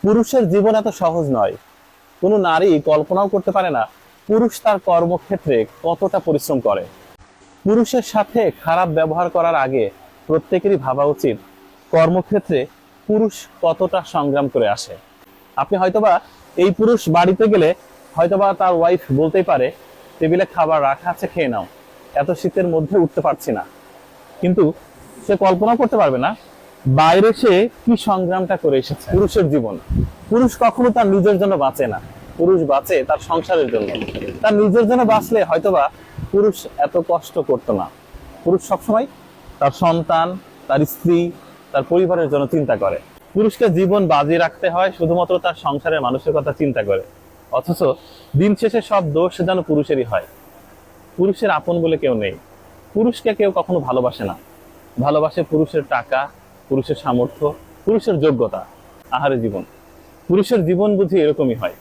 পুরুষের জীবন এত সহজ নয়। কোনো নারী কল্পনাও করতে পারে না পুরুষ তার কর্মক্ষেত্রে কতটা পরিশ্রম করে। পুরুষের সাথে খারাপ ব্যবহার করার আগে প্রত্যেকেরই ভাবা উচিত কর্মক্ষেত্রে পুরুষ কতটা সংগ্রাম করে আসে। আপনি হয়তোবা এই পুরুষ বাড়িতে গেলে হয়তোবা তার ওয়াইফ বলতেই পারে, টেবিলে খাবার রাখা আছে, খেয়ে নাও, এত শীতের মধ্যে উঠতে পারছি না। কিন্তু সে কল্পনা করতে পারবে না বাইরে সে কি সংগ্রামটা করে এসেছে। পুরুষের জীবন, পুরুষ কখনো তার নিজের জন্য বাঁচে না, পুরুষ বাঁচে তার সংসারের জন্য। তার নিজের জন্য বাঁচলে হয়তোবা পুরুষ এত কষ্ট করতো না। পুরুষ সবসময় তার সন্তান, তার স্ত্রী, তার পরিবারের জন্য চিন্তা করে। পুরুষকে জীবন বাজি রাখতে হয় শুধুমাত্র তার সংসারের মানুষের কথা চিন্তা করে। অথচ দিন শেষে সব দোষ যেন পুরুষেরই হয়। পুরুষের আপন বলে কেউ নেই। পুরুষকে কেউ কখনো ভালোবাসে না। ভালোবাসে পুরুষের টাকা, পুরুষের সামর্থ্য, পুরুষের যোগ্যতা। আহারে জীবন, পুরুষের জীবন বুঝি এরকমই হয়।